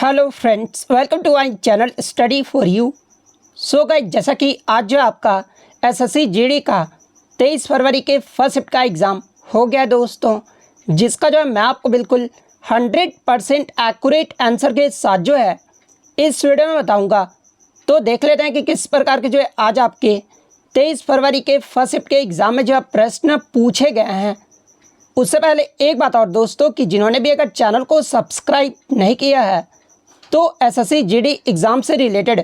Hello friends, welcome to my channel study for you. So guys, जैसा कि आज जो आपका एसएससी जीडी का 23 फरवरी के फर्स्ट शिफ्ट का एग्ज़ाम हो गया दोस्तों, जिसका जो है मैं आपको बिल्कुल 100% एक्यूरेट आंसर के साथ जो है इस वीडियो में बताऊंगा। तो देख लेते हैं कि किस प्रकार के जो है आज आपके 23 फरवरी के फर्स्ट शिफ्ट के एग्ज़ाम में जो है प्रश्न पूछे गए हैं। उससे पहले एक बात और दोस्तों, कि जिन्होंने भी अगर चैनल को सब्सक्राइब नहीं किया है तो एसएससी जीडी एग्ज़ाम से रिलेटेड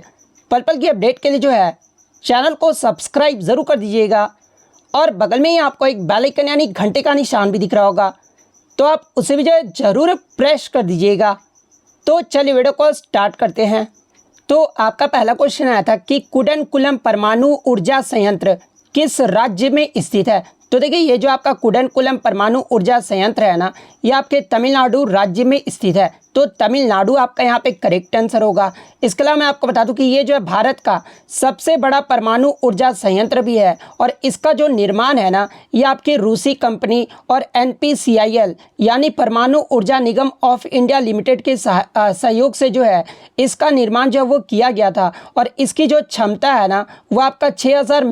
पल पल की अपडेट के लिए जो है चैनल को सब्सक्राइब ज़रूर कर दीजिएगा। और बगल में ही आपको एक बेल आइकन यानी घंटे का निशान भी दिख रहा होगा, तो आप उसे भी जो है ज़रूर प्रेस कर दीजिएगा। तो चलिए वीडियो को स्टार्ट करते हैं। तो आपका पहला क्वेश्चन आया था कि कुडनकुलम परमाणु ऊर्जा संयंत्र किस राज्य में स्थित है। तो देखिए, ये जो आपका कुडनकुलम परमाणु ऊर्जा संयंत्र है ना, ये आपके तमिलनाडु राज्य में स्थित है। तो तमिलनाडु आपका यहाँ पे करेक्ट आंसर होगा। इसके अलावा मैं आपको बता दूं कि ये जो है भारत का सबसे बड़ा परमाणु ऊर्जा संयंत्र भी है, और इसका जो निर्माण है ना, ये आपकी रूसी कंपनी और NPCIL यानी परमाणु ऊर्जा निगम ऑफ इंडिया लिमिटेड के सहयोग से जो है इसका निर्माण जो है वो किया गया था। और इसकी जो क्षमता है ना, वो आपका 6000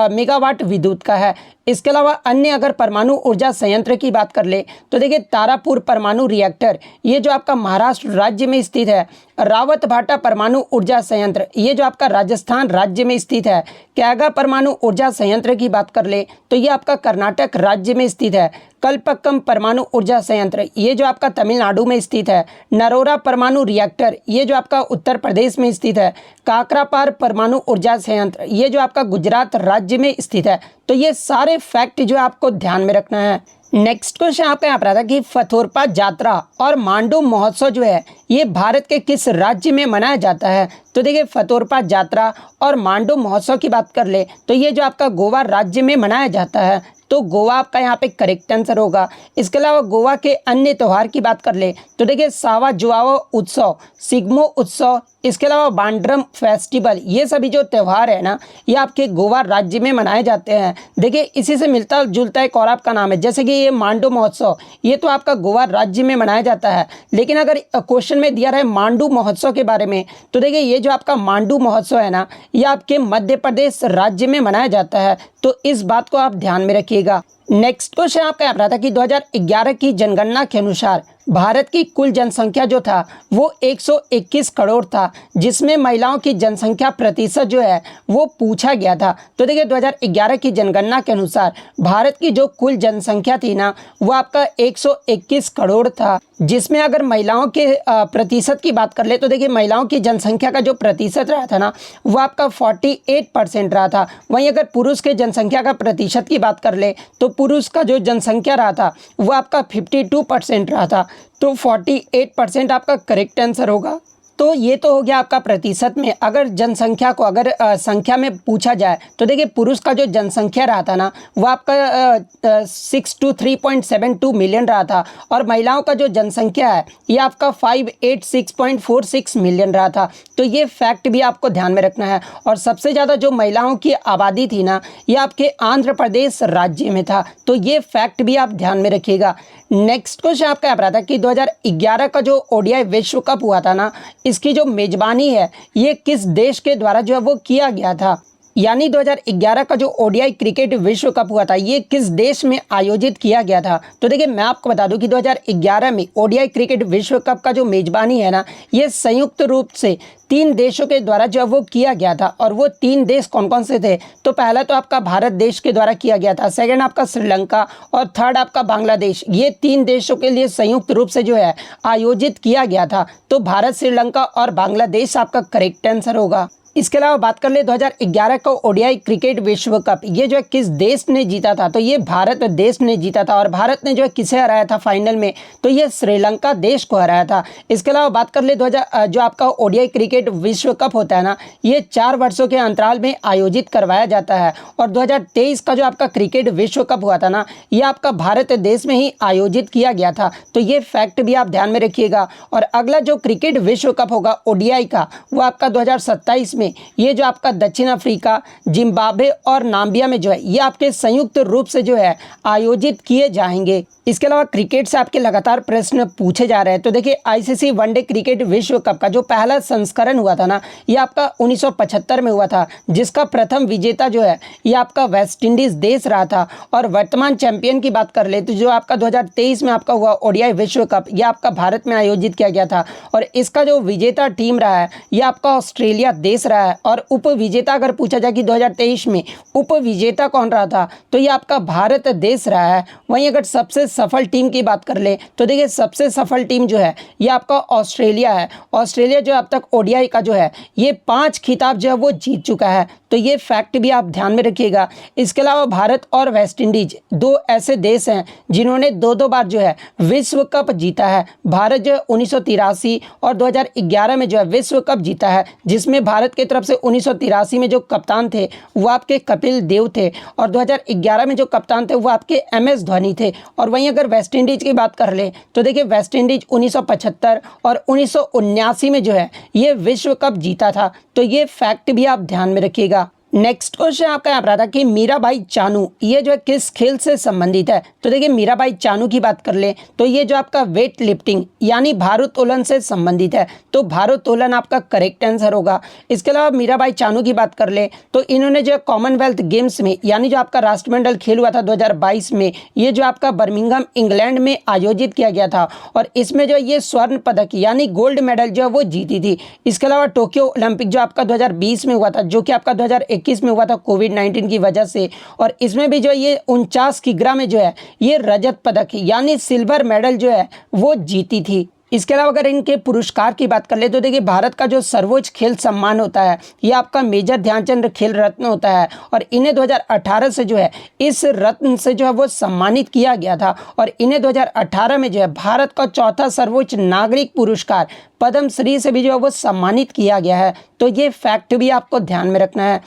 मेगावाट विद्युत का है। इसके अलावा अन्य अगर परमाणु ऊर्जा संयंत्र की बात कर ले तो देखिए, तारापुर परमाणु रिएक्टर ये जो आपका महाराष्ट्र राज्य में स्थित है। रावतभाटा परमाणु ऊर्जा संयंत्र ये जो आपका राजस्थान राज्य में स्थित है। कैगा परमाणु ऊर्जा संयंत्र की बात कर ले तो ये आपका कर्नाटक राज्य में स्थित है। कल्पक्कम परमाणु ऊर्जा संयंत्र ये जो आपका तमिलनाडु में स्थित है। नरोरा परमाणु रिएक्टर ये जो आपका उत्तर प्रदेश में स्थित है। काकरापार परमाणु ऊर्जा संयंत्र ये जो आपका गुजरात राज्य में स्थित है। तो ये सारे फैक्ट जो आपको ध्यान में रखना है। नेक्स्ट क्वेश्चन आपका यहाँ पर आता है कि फथोरपा यात्रा और मांडू महोत्सव जो है ये भारत के किस राज्य में मनाया जाता है। तो देखिए, फथोरपा यात्रा और मांडू महोत्सव की बात कर ले तो ये जो आपका गोवा राज्य में मनाया जाता है। तो गोवा आपका यहाँ पे करेक्ट आंसर होगा। इसके अलावा गोवा के अन्य त्यौहार की बात कर ले तो देखिए, सावा जुआओ उत्सव, सिग्मो उत्सव, इसके अलावा बांड्रम फेस्टिवल, ये सभी जो त्यौहार है ना, ये आपके गोवा राज्य में मनाए जाते हैं। देखिए, इसी से मिलता जुलता एक और आपका नाम है, जैसे कि ये मांडू महोत्सव ये तो आपका गोवा राज्य में मनाया जाता है। लेकिन अगर क्वेश्चन में दिया रहे मांडू महोत्सव के बारे में तो देखिए, ये जो आपका मांडू महोत्सव है ना, ये आपके मध्य प्रदेश राज्य में मनाया जाता है। तो इस बात को आप ध्यान में रखिएगा। नेक्स्ट क्वेश्चन आपका यहाँ रहा था कि 2011 की जनगणना के अनुसार भारत की कुल जनसंख्या जो था वो 121 करोड़ था, जिसमें महिलाओं की जनसंख्या प्रतिशत जो है वो पूछा गया था। तो देखिए, 2011 की जनगणना के अनुसार भारत की जो कुल जनसंख्या थी ना, वो आपका 121 करोड़ था, जिसमें अगर महिलाओं के प्रतिशत की बात कर ले तो देखिए, महिलाओं की जनसंख्या का जो प्रतिशत रहा था ना, वो आपका 48% रहा था। वहीं अगर पुरुष के जनसंख्या का प्रतिशत की बात कर ले तो पुरुष का जो जनसंख्या रहा था वो आपका 52% रहा था। तो 48% आपका करेक्ट आंसर होगा। तो ये तो हो गया आपका प्रतिशत में। अगर जनसंख्या को अगर संख्या में पूछा जाए तो देखिए, पुरुष का जो जनसंख्या रहा था ना, वो आपका 623.72 मिलियन रहा था, और महिलाओं का जो जनसंख्या है ये आपका 586.46 मिलियन रहा था। तो ये फैक्ट भी आपको ध्यान में रखना है। और सबसे ज़्यादा जो महिलाओं की आबादी थी ना, ये आपके आंध्र प्रदेश राज्य में था। तो ये फैक्ट भी आप ध्यान में रखिएगा। नेक्स्ट क्वेश्चन आपका यहाँ पर आता है कि 2011 का जो ODI विश्व कप हुआ था ना, इसकी जो मेजबानी है ये किस देश के द्वारा जो है वो किया गया था। यानी 2011 का जो ODI क्रिकेट विश्व कप हुआ था ये किस देश में आयोजित किया गया था। तो देखिए, मैं आपको बता दूं कि 2011 में ODI क्रिकेट विश्व कप का जो मेजबानी है ना, ये संयुक्त रूप से 3 देशों के द्वारा जो है वो किया गया था। और वो 3 देश कौन कौन से थे। तो पहला तो आपका भारत देश के द्वारा किया गया था, सेकंड आपका श्रीलंका, और थर्ड आपका बांग्लादेश। ये 3 देशों के लिए संयुक्त रूप से जो है आयोजित किया गया था। तो भारत, श्रीलंका और बांग्लादेश आपका करेक्ट आंसर होगा। इसके अलावा बात कर ले 2011 का ODI क्रिकेट विश्व कप ये जो है किस देश ने जीता था। तो ये भारत देश ने जीता था। और भारत ने जो है किसे हराया था फाइनल में, तो ये श्रीलंका देश को हराया था। इसके अलावा बात कर ले जो आपका ODI क्रिकेट विश्व कप होता है ना, ये 4 वर्षों के अंतराल में आयोजित करवाया जाता है। और 2023 का जो आपका क्रिकेट विश्व कप हुआ था ना, ये आपका भारत देश में ही आयोजित किया गया था। तो ये फैक्ट भी आप ध्यान में रखिएगा। और अगला जो क्रिकेट विश्व कप होगा ODI का, वो आपका 2027 में ये जो आपका दक्षिण अफ्रीका, जिम्बाब्वे और नाम्बिया में जो है ये आपके संयुक्त रूप से जो है आयोजित किए जाएंगे। इसके अलावा क्रिकेट से आपके लगातार प्रश्न पूछे जा रहे हैं। तो देखिए आईसीसी वनडे क्रिकेट विश्व कप का जो पहला संस्करण हुआ था ना, ये आपका 1975 में हुआ था, जिसका प्रथम विजेता जो है ये आपका वेस्ट इंडीज देश रहा था। और वर्तमान चैंपियन की बात कर ले तो जो आपका 2023 में आपका हुआ ओडीआई विश्व कप, ये आपका भारत में आयोजित किया गया था और इसका जो विजेता टीम रहा है ये आपका ऑस्ट्रेलिया देश रहा है। और उप विजेता अगर पूछा जाए कि 2023 में उप विजेता कौन रहा था, तो ये आपका भारत देश रहा है। वहीं अगर सबसे सफल टीम की बात कर ले तो देखिए सबसे सफल टीम जो है ये आपका ऑस्ट्रेलिया है। ऑस्ट्रेलिया जो अब तक ओडीआई का जो है ये 5 खिताब जो है वो जीत चुका है, तो ये फैक्ट भी आप ध्यान में रखिएगा। इसके अलावा भारत और वेस्ट इंडीज दो ऐसे देश हैं जिन्होंने दो बार जो है विश्व कप जीता है। भारत जो है 1983 और 2011 में जो है विश्व कप जीता है, जिसमें भारत की तरफ से 1983 में जो कप्तान थे वो आपके कपिल देव थे और 2011 में जो कप्तान थे वो आपके MS धोनी थे। और वहीं अगर वेस्ट इंडीज की बात कर ले तो देखिए वेस्ट इंडीज 1975 और 1979 में जो है ये विश्व कप जीता था, तो ये फैक्ट भी आप ध्यान में रखिएगा। नेक्स्ट क्वेश्चन आपका यहाँ पर आता कि मीराबाई चानू ये जो है किस खेल से संबंधित है। तो देखिए मीराबाई चानू की बात कर ले तो ये जो आपका वेट लिफ्टिंग यानी भारोत्तोलन से संबंधित है, तो भारोत्तोलन आपका करेक्ट आंसर होगा। इसके अलावा मीराबाई चानू की बात कर ले तो इन्होंने जो कॉमनवेल्थ गेम्स में यानी जो आपका राष्ट्रमंडल खेल हुआ था 2022 में, ये जो आपका बर्मिंघम इंग्लैंड में आयोजित किया गया था और इसमें जो ये स्वर्ण पदक यानी गोल्ड मेडल जो है वो जीती थी। इसके अलावा टोक्यो ओलंपिक जो आपका 2020 में हुआ था, जो कि आपका 2021 में हुआ था कोविड-19 की वजह से, और इसमें भी जो ये 49 किग्रा में जो है ये रजत पदक यानी सिल्वर मेडल जो है वो जीती थी। इसके अलावा अगर इनके पुरस्कार की बात कर ले तो देखिए भारत का जो सर्वोच्च खेल सम्मान होता है ये आपका मेजर ध्यानचंद खेल रत्न होता है और इन्हें 2018 से जो है इस रत्न से जो है वो सम्मानित किया गया था और इन्हें 2018 में जो है भारत का चौथा सर्वोच्च नागरिक पुरस्कार पद्म श्री से भी जो है वो सम्मानित किया गया है, तो ये फैक्ट भी आपको ध्यान में रखना है।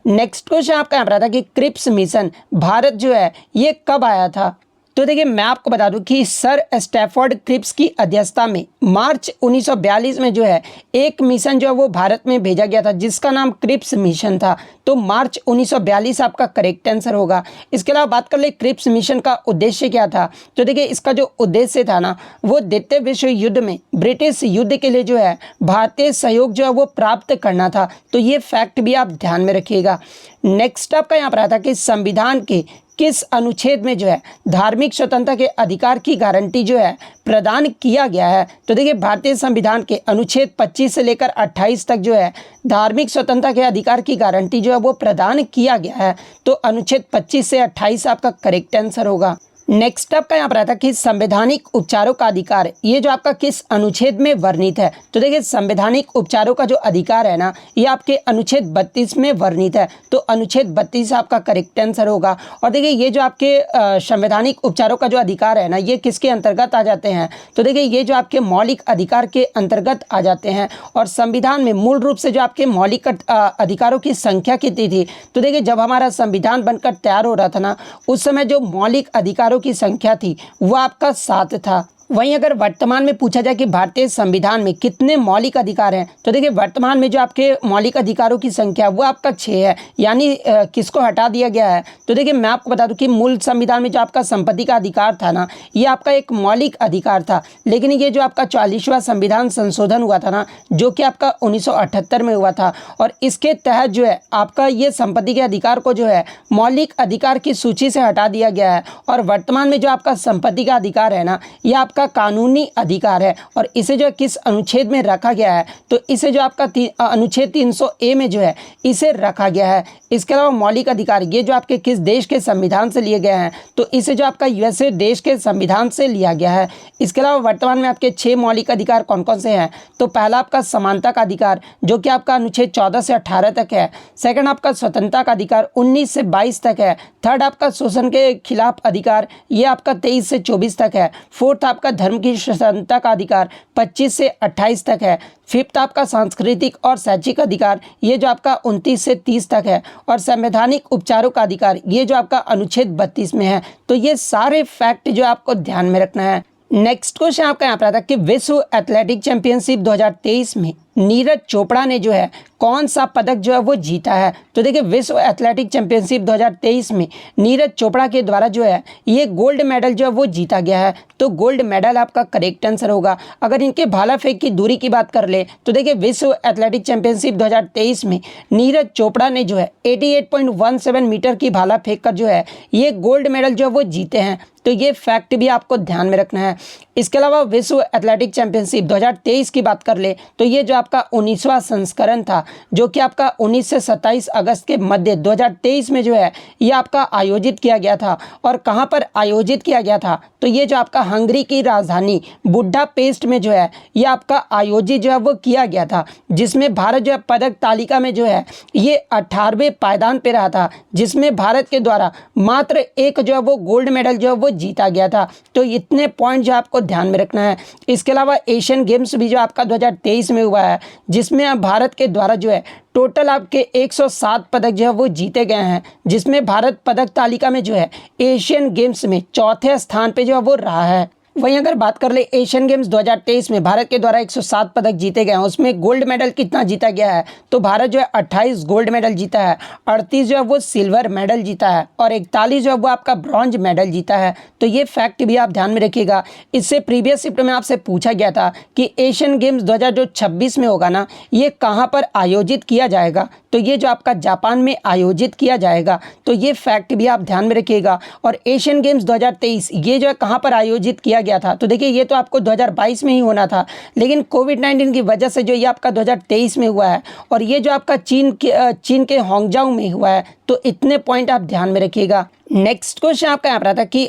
नेक्स्ट क्वेश्चन आपका यहाँ पर आता है कि क्रिप्स मिशन भारत जो है ये कब आया था। तो देखिए मैं आपको बता दूं कि सर स्टैफोर्ड क्रिप्स की अध्यक्षता में मार्च 1942 में जो है एक मिशन जो है वो भारत में भेजा गया था जिसका नाम क्रिप्स मिशन था, तो मार्च 1942 आपका करेक्ट आंसर होगा। इसके अलावा बात कर ले क्रिप्स मिशन का उद्देश्य क्या था, तो देखिए इसका जो उद्देश्य था ना वो द्वितीय विश्व युद्ध में ब्रिटिश युद्ध के लिए जो है भारतीय सहयोग जो है वो प्राप्त करना था, तो ये फैक्ट भी आप ध्यान में रखिएगा। नेक्स्ट आपका यहाँ पर आता है कि संविधान के किस अनुच्छेद में जो है धार्मिक स्वतंत्रता के अधिकार की गारंटी जो है प्रदान किया गया है। तो देखिए भारतीय संविधान के अनुच्छेद 25 से लेकर 28 तक जो है धार्मिक स्वतंत्रता के अधिकार की गारंटी जो है वो प्रदान किया गया है, तो अनुच्छेद 25 से 28 आपका करेक्ट आंसर होगा। नेक्स्ट आपका यहाँ पर आता है कि संवैधानिक उपचारों का अधिकार ये जो आपका किस अनुच्छेद में वर्णित है। तो देखिए संवैधानिक उपचारों का जो अधिकार है ना ये आपके अनुच्छेद 32 में वर्णित है, तो अनुच्छेद 32 आपका करेक्ट आंसर होगा। और देखिए ये जो आपके संवैधानिक उपचारों का जो अधिकार है ना ये किसके अंतर्गत आ जाते हैं, तो देखिए ये जो आपके मौलिक अधिकार के अंतर्गत आ जाते हैं। और संविधान में मूल रूप से जो आपके मौलिक अधिकारों की संख्या कितनी थी, तो देखिए जब हमारा संविधान बनकर तैयार हो रहा था ना उस समय जो मौलिक अधिकारों की संख्या थी वो आपका 7 था। वहीं अगर वर्तमान में पूछा जाए कि भारतीय संविधान में कितने मौलिक अधिकार हैं, तो देखिए वर्तमान में जो आपके मौलिक अधिकारों की संख्या वो आपका 6 है, यानी किसको हटा दिया गया है। तो देखिए मैं आपको बता दूं कि मूल संविधान में जो आपका संपत्ति का अधिकार था ना ये आपका एक मौलिक अधिकार था, लेकिन ये जो आपका 44वां संविधान संशोधन हुआ था ना जो कि आपका 1978 में हुआ था और इसके तहत जो है आपका ये संपत्ति के अधिकार को जो है मौलिक अधिकार की सूची से हटा दिया गया है और वर्तमान में जो आपका संपत्ति का अधिकार है ना ये आपका कानूनी अधिकार है और इसे जो किस अनुच्छेद में रखा गया है, तो इसे जो आपका अनुच्छेद 300A में जो है इसे रखा गया है। इसके अलावा मौलिक अधिकार ये जो आपके किस देश के संविधान से लिए गए हैं, तो इसे जो आपका USA देश के संविधान से लिया गया है। इसके अलावा वर्तमान में आपके 6 मौलिक अधिकार कौन कौन से हैं, तो पहला आपका समानता का अधिकार जो कि आपका अनुच्छेद 14 से 18 तक है। सेकंड आपका स्वतंत्रता का अधिकार 19 से 22 तक है। थर्ड आपका शोषण के खिलाफ अधिकार ये आपका 23 से 24 तक है। फोर्थ आपका धर्म की स्वतंत्रता का अधिकार 25 से 28 तक है। फिफ्थ आपका सांस्कृतिक और शैक्षिक अधिकार ये जो आपका 29 से 30 तक है और संवैधानिक उपचारों का अधिकार ये जो आपका अनुच्छेद 32 में है। तो ये सारे फैक्ट जो आपको ध्यान में रखना है। नेक्स्ट क्वेश्चन आपका यहाँ पर आता है कि विश्व एथलेटिक चैंपियनशिप 2023 में नीरज चोपड़ा ने जो है कौन सा पदक जो है वो जीता है। तो देखिए विश्व एथलेटिक चैंपियनशिप 2023 में नीरज चोपड़ा के द्वारा जो है ये गोल्ड मेडल जो है वो जीता गया है। तो गोल्ड मेडल आपका करेक्ट आंसर होगा। अगर इनके भाला फेंक की दूरी की बात कर ले तो देखिए विश्व एथलेटिक चैंपियनशिप 2023 में नीरज चोपड़ा ने जो है 88.17 मीटर की भाला फेंक कर जो है ये गोल्ड मेडल जो है वो जीते हैं। तो ये फैक्ट भी आपको ध्यान में रखना है। इसके अलावा विश्व एथलेटिक चैंपियनशिप 2023 की बात कर ले तो ये जो आपका 19वां संस्करण था जो कि आपका 19 से 27 अगस्त के मध्य 2023 में जो है ये आपका आयोजित किया गया था। और कहाँ पर आयोजित किया गया था तो ये जो आपका हंगरी की राजधानी बुडापेस्ट में जो है ये आपका आयोजित जो है वो किया गया था, जिसमें भारत जो है पदक तालिका में जो है ये 18वें पायदान पे रहा था, जिसमें भारत के द्वारा मात्र एक जो है वो गोल्ड मेडल जो है वो जीता गया था। तो इतने पॉइंट जो आपको ध्यान में रखना है। इसके अलावा एशियन गेम्स भी जो आपका 2023 में हुआ है जिसमें भारत के द्वारा जो है टोटल आपके 107 पदक जो है वो जीते गए हैं, जिसमें भारत पदक तालिका में जो है एशियन गेम्स में चौथे स्थान पे जो है वो रहा है। वहीं अगर बात कर ले एशियन गेम्स 2023 में भारत के द्वारा 107 पदक जीते गए हैं, उसमें गोल्ड मेडल कितना जीता गया है तो भारत जो है 28 गोल्ड मेडल जीता है, 38 जो है वो सिल्वर मेडल जीता है और 41 जो है वो आपका ब्रॉन्ज मेडल जीता है। तो ये फैक्ट भी आप ध्यान में रखिएगा। इससे प्रीवियस शिफ्ट में आपसे पूछा गया था कि एशियन गेम्स 2026 में होगा ना ये कहाँ पर आयोजित किया जाएगा, तो ये जो आपका जापान में आयोजित किया जाएगा। तो ये फैक्ट भी आप ध्यान में रखिएगा। और एशियन गेम्स 2023 ये जो है कहाँ पर आयोजित किया गया था तो देखिए ये तो आपको 2022 में ही होना था, लेकिन कोविड-19 की वजह से जो ये आपका 2023 में हुआ है और ये जो आपका चीन के हांगझाऊ में हुआ है। तो इतने पॉइंट आप ध्यान में रखिएगा। नेक्स्ट क्वेश्चन आपका यहाँ पर आता है कि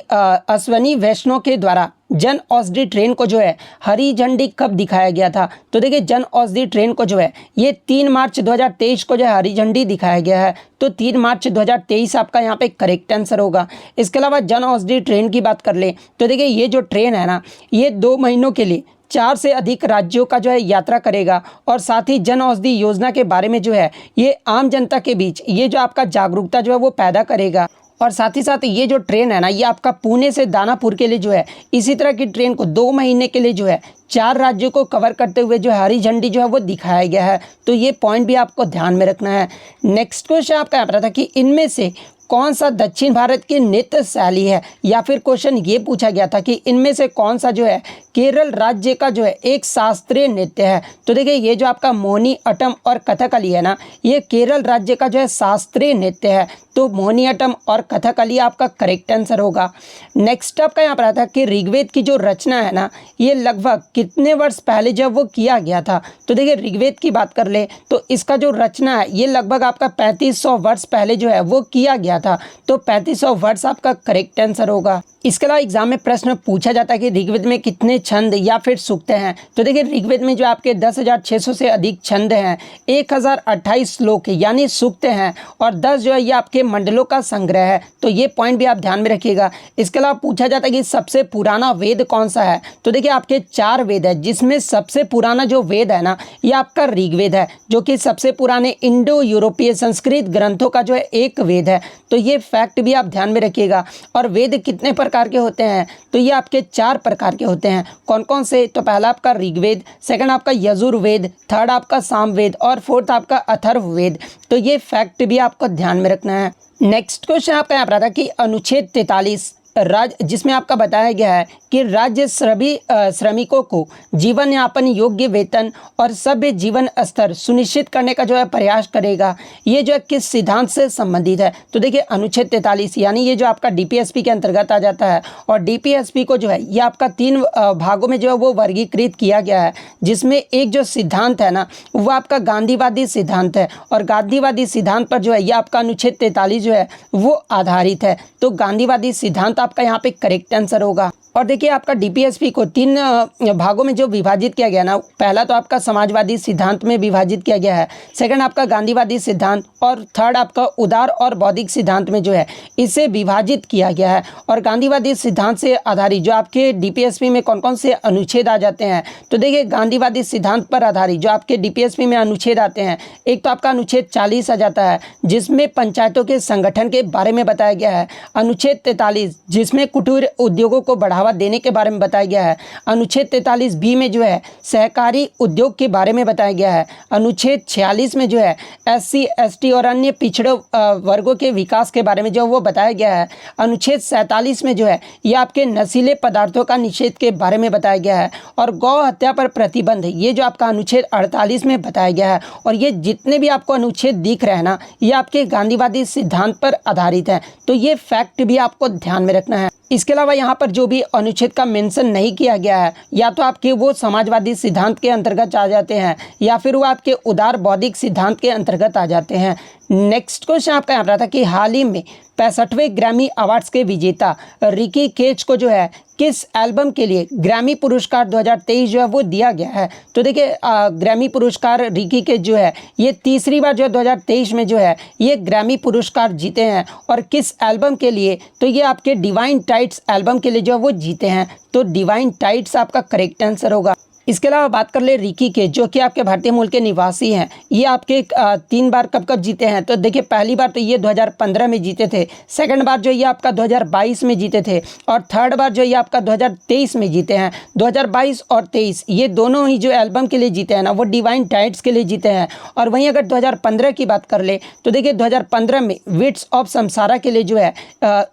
अश्वनी वैष्णव के द्वारा जन औषधि ट्रेन को जो है हरी झंडी कब दिखाया गया था। तो देखिए जन औषधि ट्रेन को जो है ये 3 मार्च 2023 को जो है हरी झंडी दिखाया गया है। तो 3 मार्च 2023 आपका यहाँ पे करेक्ट आंसर होगा। इसके अलावा जन औषधि ट्रेन की बात कर ले तो देखिए ये जो ट्रेन है ना ये 2 महीनों के लिए 4 से अधिक राज्यों का जो है यात्रा करेगा और साथ ही जन औषधि योजना के बारे में जो है ये आम जनता के बीच ये जो आपका जागरूकता जो है वो पैदा करेगा। और साथ ही साथ ये जो ट्रेन है ना ये आपका पुणे से दानापुर के लिए जो है इसी तरह की ट्रेन को 2 महीने के लिए जो है 4 राज्यों को कवर करते हुए जो है हरी झंडी जो है वो दिखाया गया है। तो ये पॉइंट भी आपको ध्यान में रखना है। नेक्स्ट क्वेश्चन आपका यहाँ पर था कि इनमें से कौन सा दक्षिण भारत की नृत्य शैली है, या फिर क्वेश्चन ये पूछा गया था कि इनमें से कौन सा जो है केरल राज्य का जो है एक शास्त्रीय नृत्य है। तो देखिए ये जो आपका मोहिनी अट्टम और कथकली है ना ये केरल राज्य का जो है शास्त्रीय नृत्य है। तो मोहिनी अट्टम और कथकली आपका करेक्ट आंसर होगा। नेक्स्ट आपका यहाँ पर आता है कि ऋग्वेद की जो रचना है ना ये लगभग कितने वर्ष पहले जब वो किया गया था। तो देखिए ऋग्वेद की बात कर ले तो इसका जो रचना है ये लगभग आपका 3500 वर्ष पहले जो है वो किया गया था। तो 3500 वर्ष आपका करेक्ट आंसर होगा। इसके अलावा एग्जाम में प्रश्न पूछा जाता है कि ऋग्वेद में कितने छंद या फिर सूक्त हैं। तो देखिए ऋग्वेद में जो आपके 10,600 से अधिक छंद हैं, 1028 श्लोक यानी सूक्त हैं और 10 जो है ये आपके मंडलों का संग्रह है। तो ये पॉइंट भी आप ध्यान में रखिएगा। इसके अलावा पूछा जाता है कि सबसे पुराना वेद कौन सा है। तो देखिए आपके 4 वेद है जिसमें सबसे पुराना जो वेद है ना ये आपका ऋग्वेद है, जो कि सबसे पुराने इंडो यूरोपीय संस्कृत ग्रंथों का जो है एक वेद है। तो ये फैक्ट भी आप ध्यान में रखिएगा। और वेद कितने प्रकार के होते हैं तो ये आपके 4 प्रकार के होते हैं। कौन कौन से, तो पहला आपका ऋग्वेद, सेकंड आपका यजुर्वेद, थर्ड आपका सामवेद और फोर्थ आपका अथर्ववेद। तो ये फैक्ट भी आपको ध्यान में रखना है। नेक्स्ट क्वेश्चन आपका यहाँ पर आता है कि अनुच्छेद 43 राज्य जिसमें आपका बताया गया है कि राज्य सभी श्रमिकों को जीवन यापन योग्य वेतन और सभ्य जीवन स्तर सुनिश्चित करने का जो है प्रयास करेगा, ये जो है किस सिद्धांत से संबंधित है। तो देखिए अनुच्छेद 43 यानी ये जो आपका डीपीएसपी के अंतर्गत आ जाता है और डीपीएसपी को जो है ये आपका 3 भागों में जो है वो वर्गीकृत किया गया है, जिसमें एक जो सिद्धांत है ना वो आपका गांधीवादी सिद्धांत है और गांधीवादी सिद्धांत पर जो है ये आपका अनुच्छेद 43 जो है वो आधारित है। तो गांधीवादी सिद्धांत आपका यहाँ पे करेक्ट आंसर होगा। और देखिए आपका डीपीएसपी को 3 भागों में जो विभाजित किया गया ना, पहला तो आपका समाजवादी सिद्धांत में विभाजित किया गया है, सेकंड आपका गांधीवादी सिद्धांत और थर्ड आपका उदार और बौद्धिक सिद्धांत में जो है इसे विभाजित किया गया है। और गांधीवादी सिद्धांत से आधारित जो आपके डीपीएसपी में कौन कौन से अनुच्छेद आ जाते हैं, तो देखिए गांधीवादी सिद्धांत पर आधारित जो आपके डीपीएसपी में अनुच्छेद आते हैं, एक तो आपका अनुच्छेद 40 आ जाता है जिसमें पंचायतों के संगठन के बारे में बताया गया है। अनुच्छेद 43 जिसमें कुटीर उद्योगों को बढ़ावा देने के बारे में बताया गया है। अनुच्छेद 43 बी में जो है सहकारी उद्योग के बारे में बताया गया है। अनुच्छेद 46 में जो है SC ST और अन्य पिछड़े वर्गों के विकास के बारे में जो वो बताया गया है। अनुच्छेद 47 में जो है ये आपके नशीले पदार्थों का निषेध के बारे में बताया गया है। और गौ हत्या पर प्रतिबंध, ये जो आपका अनुच्छेद 48 में बताया गया है। और ये जितने भी आपको अनुच्छेद दिख रहे हैं ना, ये आपके गांधीवादी सिद्धांत पर आधारित है। तो ये फैक्ट भी आपको ध्यान में रखना है। इसके अलावा यहाँ पर जो भी अनुच्छेद का मेंशन नहीं किया गया है, या तो आपके वो समाजवादी सिद्धांत के अंतर्गत आ जाते हैं या फिर वो आपके उदार बौद्धिक सिद्धांत के अंतर्गत आ जाते हैं। नेक्स्ट क्वेश्चन आपका यहाँ पर था कि हाल ही में 65वें ग्रैमी अवार्ड्स के विजेता रिकी केज को जो है किस एल्बम के लिए ग्रैमी पुरस्कार 2023 जो है वो दिया गया है। तो देखिए ग्रैमी पुरस्कार रिकी केज जो है ये तीसरी बार जो है 2023 में जो है ये ग्रैमी पुरस्कार जीते हैं। और किस एल्बम के लिए, तो ये आपके डिवाइन टाइट्स एल्बम के लिए जो है वो जीते हैं। तो डिवाइन टाइट्स आपका करेक्ट आंसर होगा। इसके अलावा बात कर ले रिकी के, जो कि आपके भारतीय मूल के निवासी हैं, ये आपके 3 बार कब जीते हैं। तो देखिए पहली बार तो ये 2015 में जीते थे, सेकंड बार जो ये आपका 2022 में जीते थे, और थर्ड बार जो ये आपका 2023 में जीते हैं। 2022 और 23 ये दोनों ही जो एल्बम के लिए जीते हैं ना, वो डिवाइन टाइट्स के लिए जीते हैं। और वहीं अगर 2015 की बात कर ले तो देखिए 2015 में विट्स ऑफ समसारा के लिए जो है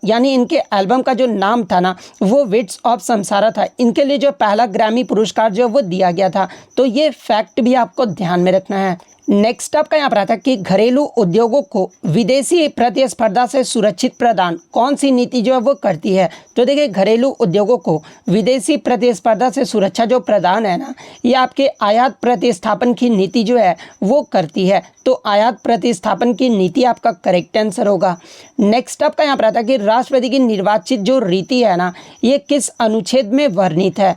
यानी इनके एल्बम का जो नाम था ना वो विट्स ऑफ समसारा था। इनके लिए जो पहला ग्रैमी पुरस्कार जो वो दिया गया था। तो ये फैक्ट भी आपको ध्यान में रखना है। नेक्स्ट आपका यहाँ पर आता है कि घरेलू उद्योगों को विदेशी प्रतिस्पर्धा से सुरक्षित प्रदान कौन सी नीति जो है वो करती है। तो देखिए घरेलू उद्योगों को विदेशी प्रतिस्पर्धा से सुरक्षा जो प्रदान है ना, ये आपके आयात प्रतिस्थापन की नीति जो है वो करती है। तो आयात प्रतिस्थापन की नीति आपका करेक्ट आंसर होगा। नेक्स्ट आपका यहाँ पर आता है कि राष्ट्रपति की निर्वाचित जो रीति है ना, ये किस अनुच्छेद में वर्णित है।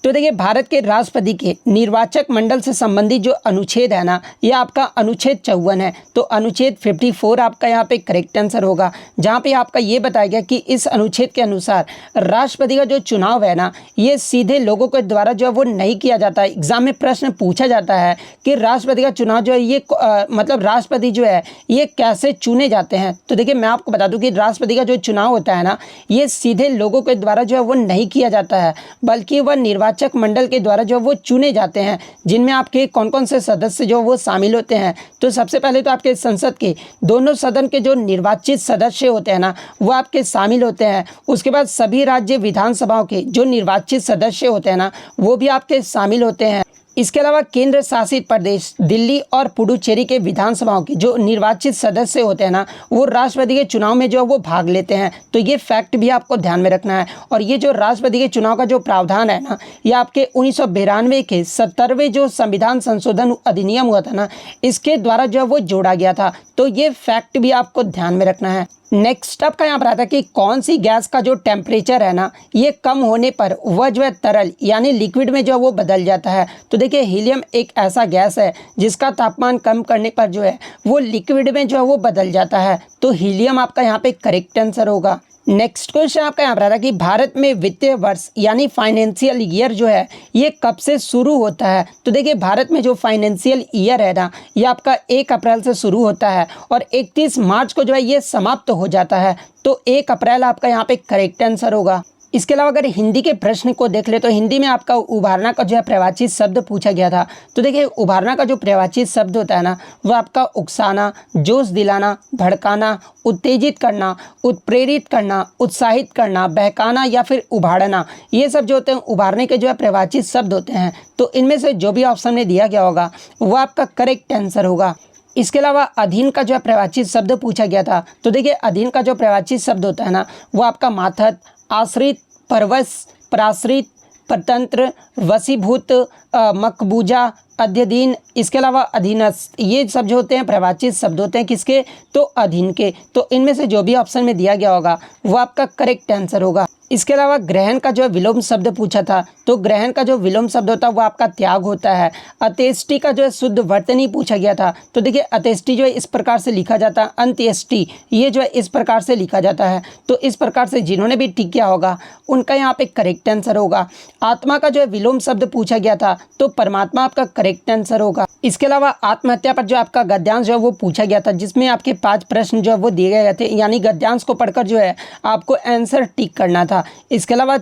तो देखिए भारत के राष्ट्रपति के निर्वाचक मंडल से संबंधित जो अनुच्छेद है ना, ये आपका अनुच्छेद 54 है। तो अनुच्छेद 54 आपका यहाँ पे करेक्ट आंसर होगा, जहाँ पे आपका ये बताया गया कि इस अनुच्छेद के अनुसार राष्ट्रपति का जो चुनाव है ना, ये सीधे लोगों के द्वारा जो है वो नहीं किया जाता है। एग्जाम में प्रश्न पूछा जाता है कि राष्ट्रपति का चुनाव जो है ये मतलब राष्ट्रपति जो है ये कैसे चुने जाते हैं। तो देखिए मैं आपको बता दूं कि राष्ट्रपति का जो चुनाव होता है ना, ये सीधे लोगों के द्वारा जो है वो नहीं किया जाता है, बल्कि वह निर्वाचक मंडल के द्वारा जो वो चुने जाते हैं, जिनमें आपके कौन कौन से सदस्य जो वो शामिल होते हैं। तो सबसे पहले तो आपके संसद के दोनों सदन के जो निर्वाचित सदस्य होते हैं ना, वो आपके शामिल होते हैं। उसके बाद सभी राज्य विधानसभाओं के जो निर्वाचित सदस्य होते हैं ना, वो भी आपके शामिल होते हैं। इसके अलावा केंद्र शासित प्रदेश दिल्ली और पुडुचेरी के विधानसभाओं के जो निर्वाचित सदस्य होते हैं ना, वो राष्ट्रपति के चुनाव में जो वो भाग लेते हैं। तो ये फैक्ट भी आपको ध्यान में रखना है। और ये जो राष्ट्रपति के चुनाव का जो प्रावधान है ना, ये आपके 1992 के 70वें जो संविधान संशोधन अधिनियम हुआ था ना, इसके द्वारा जो है वो जोड़ा गया था। तो ये फैक्ट भी आपको ध्यान में रखना है। नेक्स्ट आपका यहाँ पर आता है कि कौन सी गैस का जो टेम्परेचर है ना, ये कम होने पर वह जो है तरल यानी लिक्विड में जो है वो बदल जाता है। तो देखिए हीलियम एक ऐसा गैस है जिसका तापमान कम करने पर जो है वो लिक्विड में जो है वो बदल जाता है। तो हीलियम आपका यहाँ पे करेक्ट आंसर होगा। नेक्स्ट क्वेश्चन आपका यहाँ पर आ रहा है कि भारत में वित्तीय वर्ष यानी फाइनेंशियल ईयर जो है ये कब से शुरू होता है। तो देखिए भारत में जो फाइनेंशियल ईयर है ना, ये आपका 1 अप्रैल से शुरू होता है और 31 मार्च को जो है ये समाप्त हो जाता है। तो 1 अप्रैल आपका यहाँ पे करेक्ट आंसर होगा। इसके अलावा अगर हिंदी के प्रश्न को देख ले तो हिंदी में आपका उभारना का जो है प्रवाचित शब्द पूछा गया था। तो देखिए उभारना का जो प्रवाचित शब्द होता है ना, वो आपका उकसाना, जोश दिलाना, भड़काना, उत्तेजित करना, उत्प्रेरित करना, उत्साहित करना, बहकाना या फिर उभारना, ये सब जो होते हैं उभारने के जो है प्रवाचित शब्द होते हैं। तो इनमें से जो भी ऑप्शन में दिया गया होगा वो आपका करेक्ट आंसर होगा। इसके अलावा अधीन का जो है प्रवाचित शब्द पूछा गया था। तो देखिए अधीन का जो प्रवाचित शब्द होता है ना, वो आपका माथत, आश्रित, परवश, प्राश्रित, परतंत्र, वशीभूत, मकबूजा, अध्यधीन, इसके अलावा अधीनस्थ, ये सब जो होते हैं प्रवाचित शब्द होते हैं किसके, तो अधीन के। तो इनमें से जो भी ऑप्शन में दिया गया होगा वो आपका करेक्ट आंसर होगा। इसके अलावा ग्रहण का जो है विलोम शब्द पूछा था, तो ग्रहण का जो विलोम शब्द होता है वो आपका त्याग होता है। अत्येष्टि का जो है शुद्ध वर्तनी पूछा गया था, तो देखिए अत्येष्टि जो है इस प्रकार से लिखा जाता है, अंत्येष्टि ये जो है इस प्रकार से लिखा जाता है। तो इस प्रकार से जिन्होंने भी ठीक किया होगा उनका यहाँ पे करेक्ट आंसर होगा। आत्मा का जो है विलोम शब्द पूछा गया था, तो परमात्मा आपका करेक्ट आंसर होगा। इसके अलावा आत्महत्या पर जो आपका गद्यांश जो है वो पूछा गया था, जिसमें आपके 5 प्रश्न जो है वो दिए गए थे, यानी गद्यांश को पढ़कर जो है आपको आंसर टिक करना था। इसके अलावा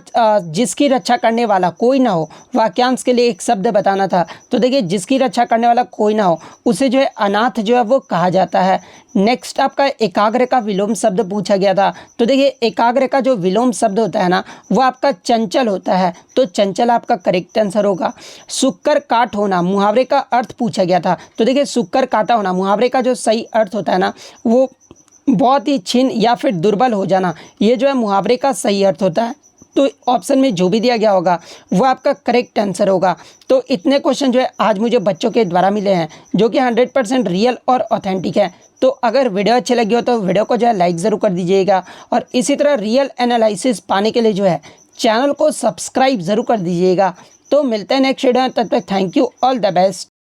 जिसकी रक्षा करने वाला कोई ना हो, वाक्यांश के लिए एक शब्द बताना था। तो देखिए जिसकी रक्षा करने वाला कोई ना हो उसे जो है अनाथ जो है वो कहा जाता है। नेक्स्ट आपका एकाग्र का विलोम शब्द पूछा गया था, तो देखिए एकाग्र का जो विलोम शब्द होता है ना वो आपका चंचल होता है, तो चंचल आपका करेक्ट आंसर होगा। सुक्कर काट होना मुहावरे का अर्थ पूछा गया था, तो देखिए सुक्कर काटा होना मुहावरे का जो सही अर्थ होता है ना वो बहुत ही छीन या फिर दुर्बल हो जाना, ये जो है मुहावरे का सही अर्थ होता है। तो ऑप्शन में जो भी दिया गया होगा वो आपका करेक्ट आंसर होगा। तो इतने क्वेश्चन जो है आज मुझे बच्चों के द्वारा मिले हैं, जो कि 100% रियल और ऑथेंटिक है। तो अगर वीडियो अच्छी लगी हो तो वीडियो को जो है लाइक ज़रूर कर दीजिएगा, और इसी तरह रियल एनालिसिस पाने के लिए जो है चैनल को सब्सक्राइब ज़रूर कर दीजिएगा। तो मिलते हैं नेक्स्ट वीडियो में, तब तक thank you, all the best.